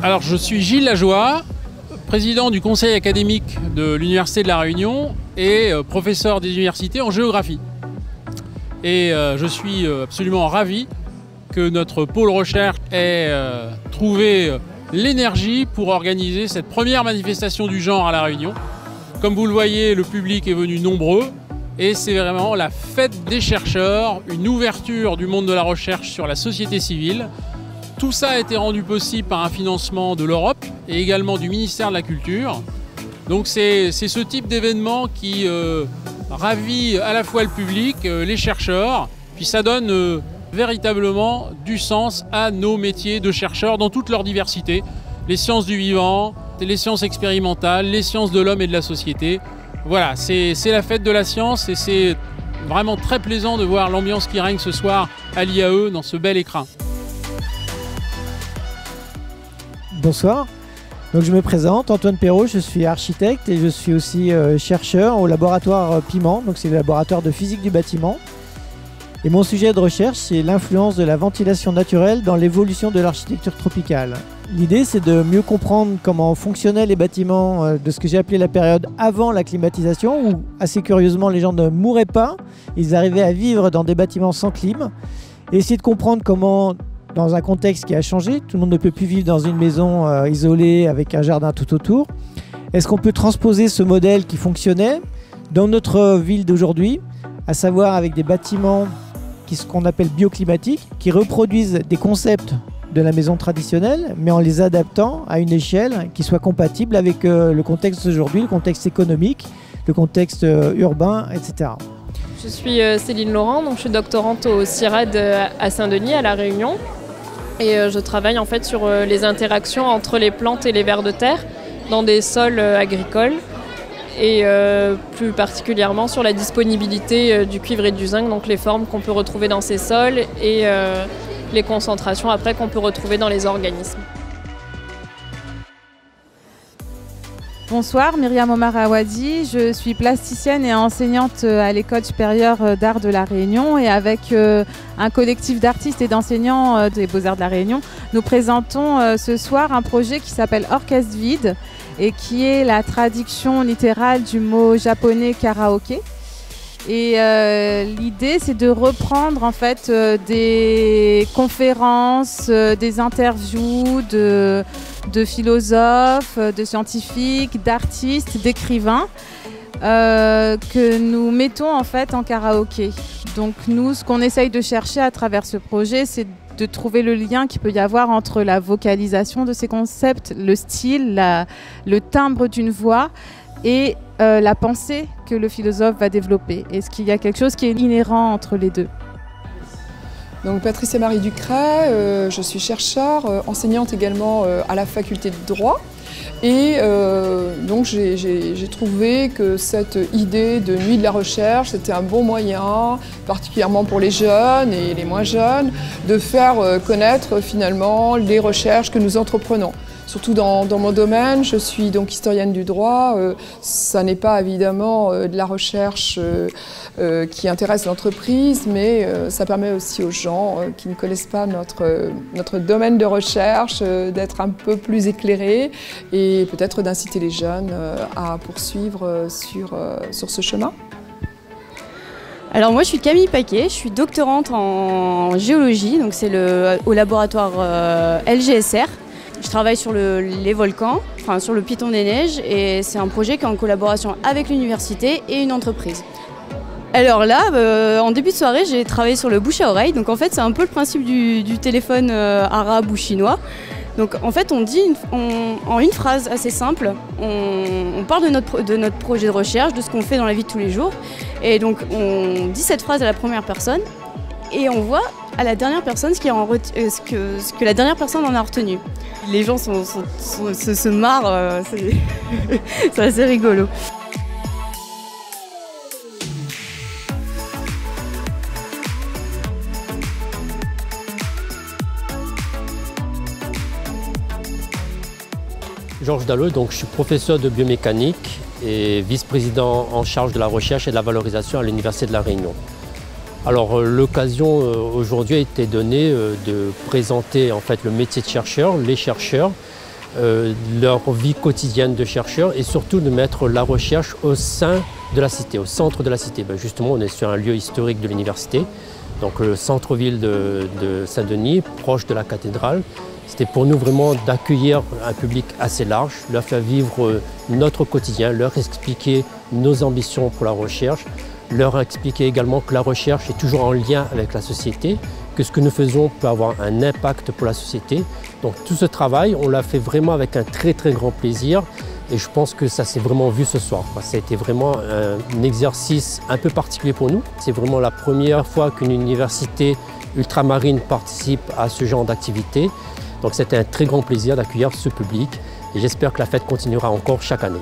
Alors je suis Gilles Lajoie, président du conseil académique de l'Université de La Réunion et professeur des universités en géographie. Et je suis absolument ravi que notre pôle recherche ait trouvé l'énergie pour organiser cette première manifestation du genre à La Réunion. Comme vous le voyez, le public est venu nombreux et c'est vraiment la fête des chercheurs, une ouverture du monde de la recherche sur la société civile. Tout ça a été rendu possible par un financement de l'Europe et également du ministère de la Culture. Donc c'est ce type d'événement qui ravit à la fois le public, les chercheurs, puis ça donne véritablement du sens à nos métiers de chercheurs dans toute leur diversité. Les sciences du vivant, les sciences expérimentales, les sciences de l'homme et de la société. Voilà, c'est la fête de la science et c'est vraiment très plaisant de voir l'ambiance qui règne ce soir à l'IAE dans ce bel écrin. Bonsoir, donc je me présente, Antoine Perrault, je suis architecte et je suis aussi chercheur au laboratoire PIMAN, donc c'est le laboratoire de physique du bâtiment. Et mon sujet de recherche, c'est l'influence de la ventilation naturelle dans l'évolution de l'architecture tropicale. L'idée, c'est de mieux comprendre comment fonctionnaient les bâtiments de ce que j'ai appelé la période avant la climatisation, où assez curieusement les gens ne mouraient pas, ils arrivaient à vivre dans des bâtiments sans clim, et essayer de comprendre comment, dans un contexte qui a changé, tout le monde ne peut plus vivre dans une maison isolée avec un jardin tout autour. Est-ce qu'on peut transposer ce modèle qui fonctionnait dans notre ville d'aujourd'hui, à savoir avec des bâtiments ce qu'on appelle bioclimatiques, qui reproduisent des concepts de la maison traditionnelle, mais en les adaptant à une échelle qui soit compatible avec le contexte d'aujourd'hui, le contexte économique, le contexte urbain, etc. Je suis Céline Laurent, donc je suis doctorante au CIRAD à Saint-Denis, à La Réunion. Et je travaille en fait sur les interactions entre les plantes et les vers de terre dans des sols agricoles et plus particulièrement sur la disponibilité du cuivre et du zinc, donc les formes qu'on peut retrouver dans ces sols et les concentrations après qu'on peut retrouver dans les organismes. Bonsoir, Myriam Omar Awadi, je suis plasticienne et enseignante à l'École supérieure d'art de La Réunion et avec un collectif d'artistes et d'enseignants des Beaux-Arts de La Réunion, nous présentons ce soir un projet qui s'appelle Orchestre vide et qui est la traduction littérale du mot japonais karaoké. Et l'idée, c'est de reprendre en fait des conférences, des interviews de philosophes, de scientifiques, d'artistes, d'écrivains que nous mettons en fait en karaoké. Donc nous, ce qu'on essaye de chercher à travers ce projet, c'est de trouver le lien qu'il peut y avoir entre la vocalisation de ces concepts, le style, le timbre d'une voix et la pensée que le philosophe va développer. Est-ce qu'il y a quelque chose qui est inhérent entre les deux? Donc Patricia Marie Ducret, je suis chercheure, enseignante également à la faculté de droit. Et donc j'ai trouvé que cette idée de nuit de la recherche, c'était un bon moyen, particulièrement pour les jeunes et les moins jeunes, de faire connaître finalement les recherches que nous entreprenons. Surtout dans mon domaine, je suis donc historienne du droit, ça n'est pas évidemment de la recherche qui intéresse l'entreprise, mais ça permet aussi aux gens qui ne connaissent pas notre domaine de recherche d'être un peu plus éclairés et peut-être d'inciter les jeunes à poursuivre sur ce chemin. Alors moi je suis Camille Paquet, je suis doctorante en géologie, donc c'est au laboratoire LGSR. Je travaille sur les volcans, enfin sur le Piton des Neiges, et c'est un projet qui est en collaboration avec l'université et une entreprise. Alors là, en début de soirée, j'ai travaillé sur le bouche à oreille, donc en fait c'est un peu le principe du téléphone arabe ou chinois. Donc en fait on dit en une phrase assez simple, on parle de notre projet de recherche, de ce qu'on fait dans la vie de tous les jours, et donc on dit cette phrase à la première personne, et on voit à la dernière personne ce que la dernière personne en a retenu. Les gens se marrent, c'est assez rigolo. Georges Dalleux, donc je suis professeur de biomécanique et vice-président en charge de la recherche et de la valorisation à l'Université de La Réunion. Alors l'occasion aujourd'hui a été donnée de présenter en fait le métier de chercheur, les chercheurs, leur vie quotidienne de chercheurs et surtout de mettre la recherche au sein de la cité, au centre de la cité. Justement, on est sur un lieu historique de l'université, donc le centre-ville de Saint-Denis, proche de la cathédrale. C'était pour nous vraiment d'accueillir un public assez large, leur faire vivre notre quotidien, leur expliquer nos ambitions pour la recherche, leur expliquer également que la recherche est toujours en lien avec la société, que ce que nous faisons peut avoir un impact pour la société. Donc tout ce travail, on l'a fait vraiment avec un très grand plaisir et je pense que ça s'est vraiment vu ce soir. Ça a été vraiment un exercice un peu particulier pour nous. C'est vraiment la première fois qu'une université ultramarine participe à ce genre d'activité. Donc c'était un très grand plaisir d'accueillir ce public et j'espère que la fête continuera encore chaque année.